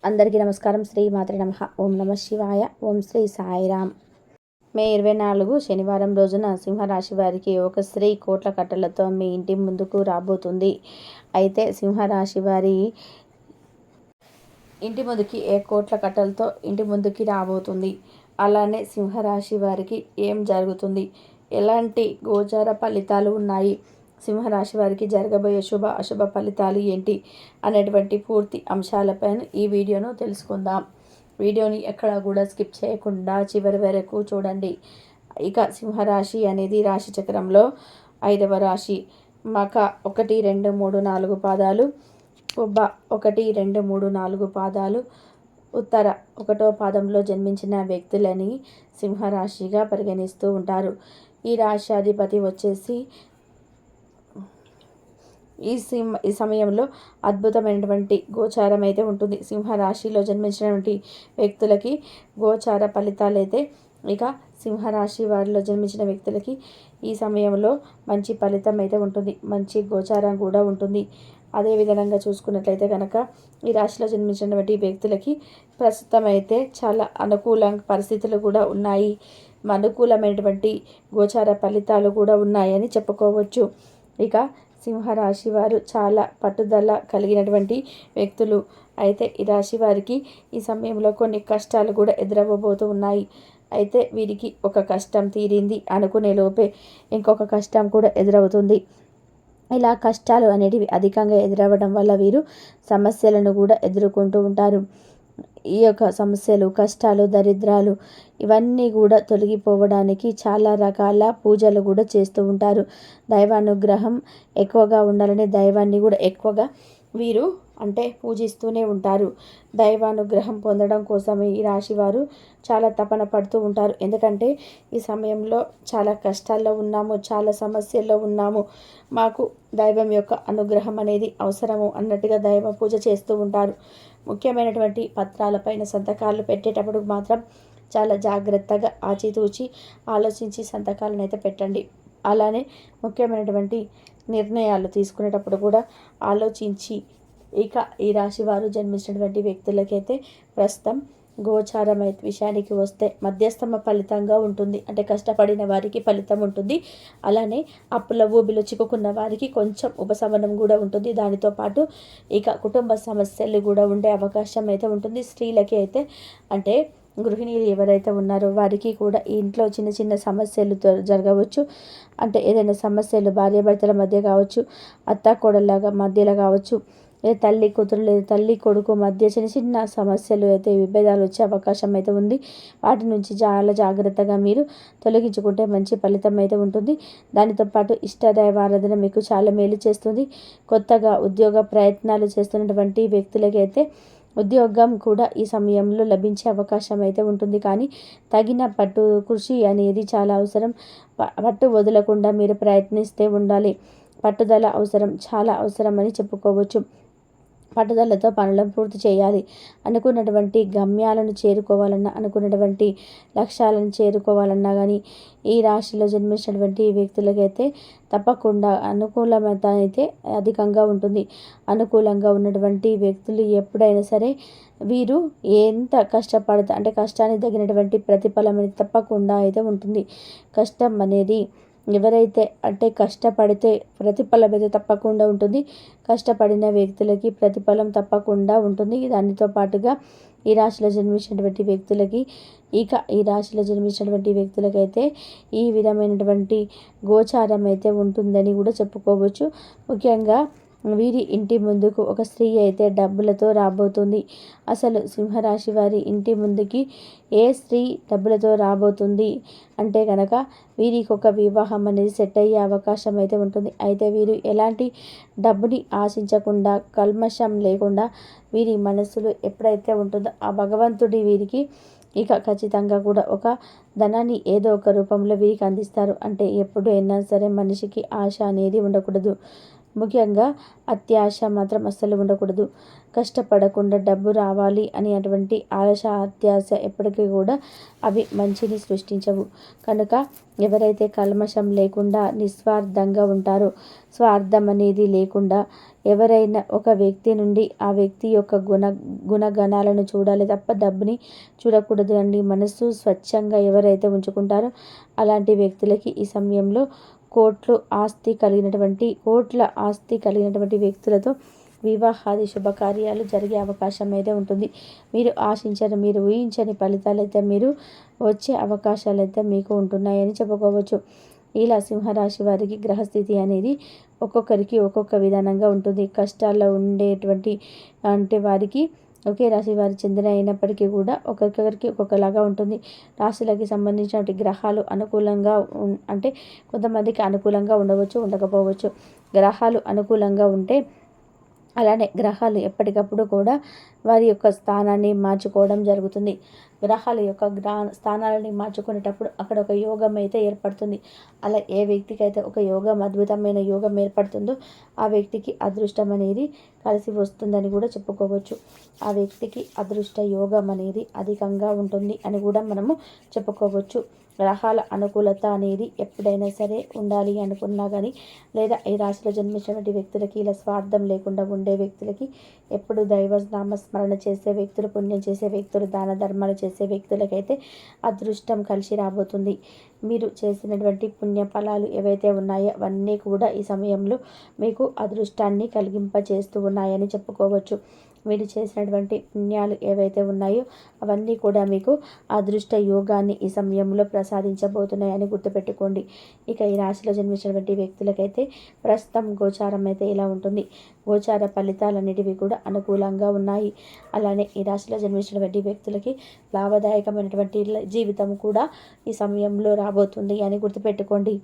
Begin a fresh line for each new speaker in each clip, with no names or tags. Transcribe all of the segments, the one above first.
అందరికీ నమస్కారం. శ్రీ మాత్రే నమః. ఓం నమ శివాయ. ఓం శ్రీ సాయిరామ్. మే 24 శనివారం రోజున సింహరాశి వారికి ఒక స్త్రీ కోట్ల కట్టలతో మీ ఇంటి ముందుకు రాబోతుంది. అయితే సింహరాశి వారి ఇంటి ముందుకి ఏ కోట్ల కట్టలతో ఇంటి ముందుకి రాబోతుంది, అలానే సింహరాశి వారికి ఏం జరుగుతుంది, ఎలాంటి గోచార ఫలితాలు ఉన్నాయి, సింహరాశి వారికి జరగబోయే శుభ అశుభ ఫలితాలు ఏంటి అనేటువంటి పూర్తి అంశాలపైన ఈ వీడియోను తెలుసుకుందాం. వీడియోని ఎక్కడా కూడా స్కిప్ చేయకుండా చివరి వరకు చూడండి. ఇక సింహరాశి అనేది రాశి చక్రంలో 5వ రాశి. మక 1, 2, 3, 4 పాదాలు, పుబ్బ 1, 2, 3, 4 పాదాలు, ఉత్తర 1వ పాదంలో జన్మించిన వ్యక్తులని సింహరాశిగా పరిగణిస్తూ ఉంటారు. ఈ రాశి అధిపతి వచ్చేసి ఈ సమయంలో అద్భుతమైనటువంటి గోచారం అయితే ఉంటుంది. సింహరాశిలో జన్మించినటువంటి వ్యక్తులకి గోచార ఫలితాలు అయితే ఇక సింహరాశి వారిలో జన్మించిన వ్యక్తులకి ఈ సమయంలో మంచి ఫలితం అయితే ఉంటుంది, మంచి గోచారం కూడా ఉంటుంది. అదేవిధంగా చూసుకున్నట్లయితే కనుక ఈ రాశిలో జన్మించినటువంటి వ్యక్తులకి ప్రస్తుతం అయితే చాలా అనుకూల పరిస్థితులు కూడా ఉన్నాయి, అనుకూలమైనటువంటి గోచార ఫలితాలు కూడా ఉన్నాయని చెప్పుకోవచ్చు. ఇక సింహరాశి వారు చాలా పట్టుదల కలిగినటువంటి వ్యక్తులు. అయితే ఈ రాశి వారికి ఈ సమయంలో కొన్ని కష్టాలు కూడా ఎదురవ్వబోతూ ఉన్నాయి. అయితే వీరికి ఒక కష్టం తీరింది అనుకునే లోపే ఇంకొక కష్టం కూడా ఎదురవుతుంది. ఇలా కష్టాలు అనేటివి అధికంగా ఎదురవ్వడం వల్ల వీరు సమస్యలను కూడా ఎదుర్కొంటూ ఉంటారు. ఈ యొక్క సమస్యలు, కష్టాలు, దరిద్రాలు ఇవన్నీ కూడా తొలగిపోవడానికి చాలా రకాల పూజలు కూడా చేస్తూ ఉంటారు. దైవానుగ్రహం ఎక్కువగా ఉండాలని దైవాన్ని కూడా ఎక్కువగా వీరు పూజిస్తూనే ఉంటారు. దైవానుగ్రహం పొందడం కోసం ఈ రాశి వారు చాలా తపన పడుతూ ఉంటారు. ఎందుకంటే ఈ సమయంలో చాలా కష్టాల్లో ఉన్నాము, చాలా సమస్యల్లో ఉన్నాము, మాకు దైవం యొక్క అనుగ్రహం అనేది అవసరము అన్నట్టుగా దైవ పూజ చేస్తూ ఉంటారు. ముఖ్యమైనటువంటి పత్రాలపైన సంతకాలు పెట్టేటప్పుడు మాత్రం చాలా జాగ్రత్తగా ఆచితూచి ఆలోచించి సంతకాలను అయితే పెట్టండి. అలానే ముఖ్యమైనటువంటి నిర్ణయాలు తీసుకునేటప్పుడు కూడా ఆలోచించి. ఇక ఈ రాశి వారు జన్మించినటువంటి వ్యక్తులకైతే ప్రస్తుతం గోచారం విషయానికి వస్తే మధ్యస్థమ ఫలితంగా ఉంటుంది. కష్టపడిన వారికి ఫలితం ఉంటుంది. అలానే అప్పుల ఊబిలో చిక్కుకున్న వారికి కొంచెం ఉపశమనం కూడా ఉంటుంది. దానితో పాటు ఇక కుటుంబ సమస్యలు కూడా ఉండే అవకాశం అయితే ఉంటుంది. స్త్రీలకి అయితే గృహిణీలు ఎవరైతే ఉన్నారో వారికి కూడా ఈ ఇంట్లో చిన్న చిన్న సమస్యలు జరగవచ్చు. ఏదైనా సమస్యలు భార్యాభర్తల మధ్య కావచ్చు, అత్త కోడళ్ళ మధ్యలో కావచ్చు, తల్లి కూతురు లేదా తల్లి కొడుకు మధ్య చిన్న చిన్న సమస్యలు అయితే విభేదాలు వచ్చే అవకాశం అయితే ఉంది. వాటి నుంచి చాలా జాగ్రత్తగా మీరు తొలగించుకుంటే మంచి ఫలితం అయితే ఉంటుంది. దానితో పాటు ఇష్టదైవారాధన మీకు చాలా మేలు చేస్తుంది. కొత్తగా ఉద్యోగ ప్రయత్నాలు చేస్తున్నటువంటి వ్యక్తులకైతే ఉద్యోగం కూడా ఈ సమయంలో లభించే అవకాశం అయితే ఉంటుంది. కానీ తగిన కృషి అనేది చాలా అవసరం. పట్టు వదలకుండా మీరు ప్రయత్నిస్తే ఉండాలి. పట్టుదల అవసరం, చాలా అవసరం అని చెప్పుకోవచ్చు. పట్టుదలతో పనులను పూర్తి చేయాలి. అనుకున్నటువంటి గమ్యాలను చేరుకోవాలన్నా, అనుకున్నటువంటి లక్ష్యాలను చేరుకోవాలన్నా కానీ ఈ రాశిలో జన్మించినటువంటి వ్యక్తులకైతే తప్పకుండా అనుకూలత అయితే అధికంగా ఉంటుంది. అనుకూలంగా ఉన్నటువంటి వ్యక్తులు ఎప్పుడైనా సరే వీరు ఎంత కష్టపడతా కష్టానికి తగినటువంటి ప్రతిఫలం అనేది తప్పకుండా అయితే ఉంటుంది. కష్టం అనేది ఎవరైతే కష్టపడితే ప్రతిఫలం అయితే తప్పకుండా ఉంటుంది. కష్టపడిన వ్యక్తులకి ప్రతిఫలం తప్పకుండా ఉంటుంది. దానితో పాటుగా ఈ రాశిలో జన్మించినటువంటి వ్యక్తులకైతే ఈ విధమైనటువంటి గోచారం అయితే ఉంటుందని కూడా చెప్పుకోవచ్చు. ముఖ్యంగా వీరి ఇంటి ముందుకు ఒక స్త్రీ అయితే డబ్బులతో రాబోతుంది. అసలు సింహరాశి వారి ఇంటి ముందుకి ఏ స్త్రీ డబ్బులతో రాబోతుంది కనుక వీరికి ఒక వివాహం అనేది సెట్ అయ్యే అవకాశం అయితే ఉంటుంది. అయితే వీరు ఎలాంటి డబ్బుని ఆశించకుండా, కల్మషం లేకుండా వీరి మనసులో ఎప్పుడైతే ఉంటుందో ఆ భగవంతుడి వీరికి ఇక ఖచ్చితంగా కూడా ఒక ధనాన్ని ఏదో ఒక రూపంలో వీరికి అందిస్తారు. ఎప్పుడైనా సరే మనిషికి ఆశ అనేది ఉండకూడదు. ముఖ్యంగా అత్యాశ మాత్రం అస్సలు ఉండకూడదు. కష్టపడకుండా డబ్బు రావాలి అని అటువంటి ఆశ, అత్యాశ ఎప్పటికీ కూడా అవి మంచిని సృష్టించవు. కనుక ఎవరైతే కల్మషం లేకుండా నిస్వార్థంగా ఉంటారో, స్వార్థం అనేది లేకుండా ఎవరైనా ఒక వ్యక్తి నుండి ఆ వ్యక్తి యొక్క గుణగణాలను చూడాలి తప్ప డబ్బుని చూడకూడదు అండి. మనసు స్వచ్ఛంగా ఎవరైతే ఉంచుకుంటారో అలాంటి వ్యక్తులకి ఈ సమయంలో కోట్ల ఆస్తి కలిగినటువంటి వ్యక్తులతో వివాహాది శుభకార్యాలు జరిగే అవకాశం అయితే ఉంటుంది. మీరు ఆశించని, మీరు ఊహించని ఫలితాలు అయితే మీరు వచ్చే అవకాశాలు అయితే మీకు ఉంటున్నాయని చెప్పుకోవచ్చు. ఇలా సింహరాశి వారికి గ్రహస్థితి అనేది ఒక్కొక్కరికి ఒక్కొక్క విధానంగా ఉంటుంది. కష్టాల్లో ఉండేటువంటి వారికి ఒకే రాశి వారి చెందిన అయినప్పటికీ కూడా ఒక్కొక్కరికి ఒక్కొక్కలాగా ఉంటుంది. రాశులకి సంబంధించినటువంటి గ్రహాలు అనుకూలంగా అంటే కొంతమందికి అనుకూలంగా ఉండవచ్చు, ఉండకపోవచ్చు. గ్రహాలు అనుకూలంగా ఉంటే అలానే గ్రహాలు ఎప్పటికప్పుడు కూడా వారి యొక్క స్థానాన్ని మార్చుకోవడం జరుగుతుంది. గ్రహాల యొక్క స్థానాలని మార్చుకునేటప్పుడు అక్కడ ఒక యోగం అయితే ఏర్పడుతుంది. అలా ఏ వ్యక్తికి అయితే ఒక యోగం, అద్భుతమైన యోగం ఏర్పడుతుందో ఆ వ్యక్తికి అదృష్టం అనేది కలిసి వస్తుందని కూడా చెప్పుకోవచ్చు. ఆ వ్యక్తికి అదృష్ట యోగం అనేది అధికంగా ఉంటుంది అని కూడా మనము చెప్పుకోవచ్చు. గ్రహాల అనుకూలత అనేది ఎప్పుడైనా సరే ఉండాలి అనుకున్నా కానీ, లేదా ఈ రాశిలో జన్మించినటువంటి వ్యక్తులకి, ఇలా స్వార్థం లేకుండా ఉండే వ్యక్తులకి, ఎప్పుడు దైవ నామస్మరణ చేసే వ్యక్తులు, పుణ్యం చేసే వ్యక్తులు, దాన ధర్మాలు చేసే వ్యక్తులకైతే అదృష్టం కలిసి రాబోతుంది. మీరు చేసినటువంటి పుణ్య ఫలాలు ఏవైతే ఉన్నాయో అవన్నీ కూడా ఈ సమయంలో మీకు అదృష్టాన్ని కలిగింపచేస్తూ ఉన్నాయని చెప్పుకోవచ్చు. మీరు చేసినటువంటి పుణ్యాలు ఏవైతే ఉన్నాయో అవన్నీ కూడా మీకు అదృష్ట యోగాన్ని ఈ సమయంలో ప్రసాదించబోతున్నాయని గుర్తుపెట్టుకోండి. ఇక ఈ రాశిలో జన్మించినటువంటి వ్యక్తులకైతే ప్రస్తుతం గోచారం అయితే ఇలా ఉంటుంది. గోచార ఫలితాలన్నిటివి కూడా అనుకూలంగా ఉన్నాయి. అలానే ఈ రాశిలో జన్మించినటువంటి వ్యక్తులకి లాభదాయకమైనటువంటి జీవితం కూడా ఈ సమయంలో రాబోతుంది అని గుర్తుపెట్టుకోండి.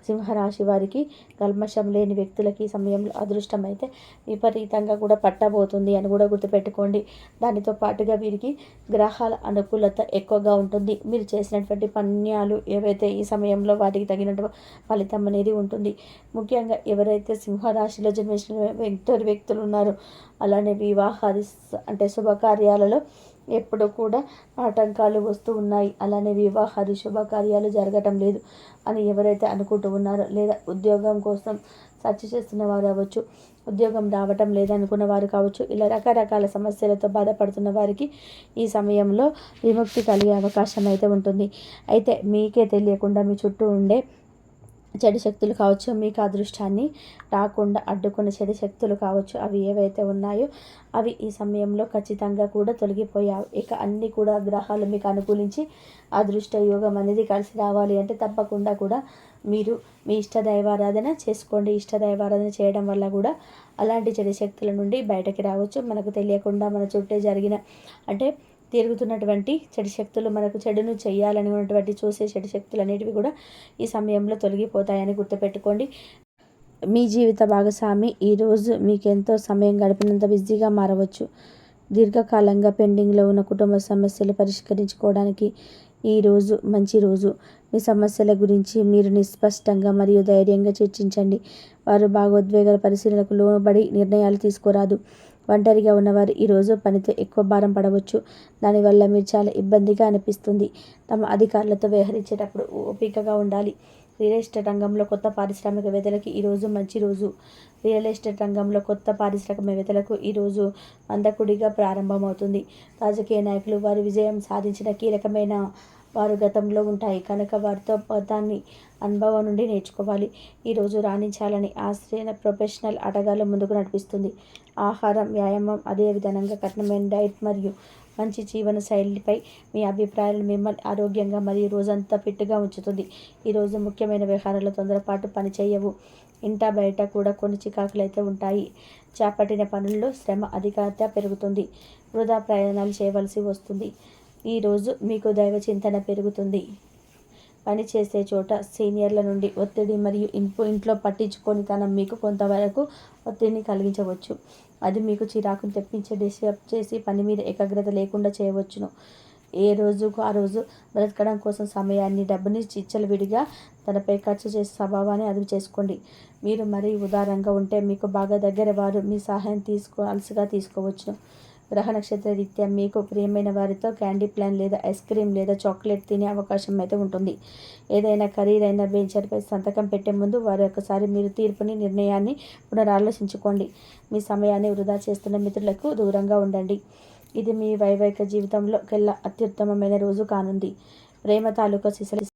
సింహరాశి వారికి కల్మషం లేని వ్యక్తులకి ఈ సమయంలో అదృష్టం అయితే విపరీతంగా కూడా పట్టబోతుంది అని కూడా గుర్తుపెట్టుకోండి. దానితో పాటుగా వీరికి గ్రహాల అనుకూలత ఎక్కువగా ఉంటుంది. మీరు చేసినటువంటి పుణ్యాలు ఏవైతే ఈ సమయంలో వాటికి తగినట్టు ఫలితం అనేది ఉంటుంది. ముఖ్యంగా ఎవరైతే సింహరాశిలో జన్మించిన వ్యక్తులు ఉన్నారో అలానే వివాహాది అంటే శుభకార్యాలలో ఎప్పుడు కూడా ఆటంకాలు వస్తూ ఉన్నాయి. అలానే వివాహాది శుభకార్యాలు జరగటం లేదు అని ఎవరైతే అనుకుంటూ ఉన్నారో, లేదా ఉద్యోగం కోసం సెర్చ్ చేస్తున్న వారు అవ్వచ్చు, ఉద్యోగం రావటం లేదనుకున్న వారు కావచ్చు, ఇలా రకరకాల సమస్యలతో బాధపడుతున్న వారికి ఈ సమయంలో విముక్తి కలిగే అవకాశం అయితే ఉంటుంది. అయితే మీకే తెలియకుండా మీ చుట్టూ ఉండే చెడు శక్తులు కావచ్చు, మీకు అదృష్టాన్ని రాకుండా అడ్డుకున్న చెడు శక్తులు కావచ్చు, అవి ఏవైతే ఉన్నాయో అవి ఈ సమయంలో ఖచ్చితంగా కూడా తొలగిపోయావు. ఇక అన్నీ కూడా గ్రహాలు మీకు అనుకూలించి అదృష్ట యోగం అనేది కలిసి రావాలి అంటే తప్పకుండా కూడా మీరు మీ ఇష్ట దైవారాధన చేసుకోండి. ఇష్ట దైవారాధన చేయడం వల్ల కూడా అలాంటి చెడు శక్తుల నుండి బయటకి రావచ్చు. మనకు తెలియకుండా మన చుట్టే జరిగిన అంటే తిరుగుతున్నటువంటి చెడు శక్తులు, మనకు చెడును చేయాలని ఉన్నటువంటి చూసే చెడు శక్తులు అనేటివి కూడా ఈ సమయంలో తొలగిపోతాయని గుర్తుపెట్టుకోండి. మీ జీవిత భాగస్వామి ఈరోజు మీకు ఎంతో సమయం గడిపినంత బిజీగా మారవచ్చు. దీర్ఘకాలంగా పెండింగ్లో ఉన్న కుటుంబ సమస్యలు పరిష్కరించుకోవడానికి ఈరోజు మంచి రోజు. మీ సమస్యల గురించి మీరు నిస్పష్టంగా మరియు ధైర్యంగా చర్చించండి. వారు భావోద్వేగాల పరిశీలనకు లోబడి నిర్ణయాలు తీసుకోరాదు. ఒంటరిగా ఉన్నవారు ఈరోజు పనితో ఎక్కువ భారం పడవచ్చు. దానివల్ల మీరు చాలా ఇబ్బందిగా అనిపిస్తుంది. తమ అధికారులతో వ్యవహరించేటప్పుడు ఓపికగా ఉండాలి. రియల్ ఎస్టేట్ రంగంలో కొత్త పారిశ్రామికవేత్తలకి ఈరోజు మంచి రోజు. రియల్ ఎస్టేట్ రంగంలో కొత్త పారిశ్రామికవేత్తలకు ఈరోజు మందకుడిగా ప్రారంభమవుతుంది. రాజకీయ నాయకులు వారు విజయం సాధించిన కీలకమైన వారు గతంలో ఉంటాయి కనుక వారితో దాన్ని అనుభవం నుండి నేర్చుకోవాలి. ఈరోజు రాణించాలని ఆశ్రయ ప్రొఫెషనల్ ఆటగాళ్ళు ముందుకు నడిపిస్తుంది. ఆహారం, వ్యాయామం, అదే విధంగా కఠినమైన డైట్ మరియు మంచి జీవన శైలిపై మీ అభిప్రాయాలు మిమ్మల్ని ఆరోగ్యంగా మరియు రోజంతా ఫిట్గా ఉంచుతుంది. ఈరోజు ముఖ్యమైన వ్యవహారాల్లో తొందరపాటు పని చేయవు. ఇంట బయట కూడా కొన్ని చికాకులు అయితే ఉంటాయి. చేపట్టిన పనుల్లో శ్రమ అధికత పెరుగుతుంది. వృధా ప్రయాణాలు చేయవలసి వస్తుంది. ఈరోజు మీకు దైవ చింతన పెరుగుతుంది. పని చేసే చోట సీనియర్ల నుండి ఒత్తిడి మరియు ఇంట్లో పట్టించుకొనితనం మీకు కొంతవరకు ఒత్తిడిని కలిగించవచ్చు. అది మీకు చిరాకును తెప్పించే డిస్టర్బ్ చేసి పని మీద ఏకాగ్రత లేకుండా చేయవచ్చును. ఏ రోజుకు ఆ రోజు బ్రతకడం కోసం సమయాన్ని, డబ్బుని విడిగా తనపై ఖర్చు చేసే స్వభావాన్ని అదుపు చేసుకోండి. మీరు మరీ ఉదారంగా ఉంటే మీకు బాగా దగ్గర వారు మీ సహాయం అలసిగా తీసుకోవచ్చు. గ్రహ నక్షత్ర రీత్యా మీకు ప్రియమైన వారితో క్యాండీ ప్లాన్ లేదా ఐస్ క్రీమ్ లేదా చాక్లెట్ తినే అవకాశం అయితే ఉంటుంది. ఏదైనా ఖరీదైన వెంచర్పై సంతకం పెట్టే ముందు ఒకసారి మీరు నిర్ణయాన్ని పునరాలోచించుకోండి. మీ సమయాన్ని వృధా చేస్తున్న మిత్రులకు దూరంగా ఉండండి. ఇది మీ వైవాహిక జీవితంలో కెల్లా అత్యుత్తమమైన రోజు కానుంది. ప్రేమ తాలూకా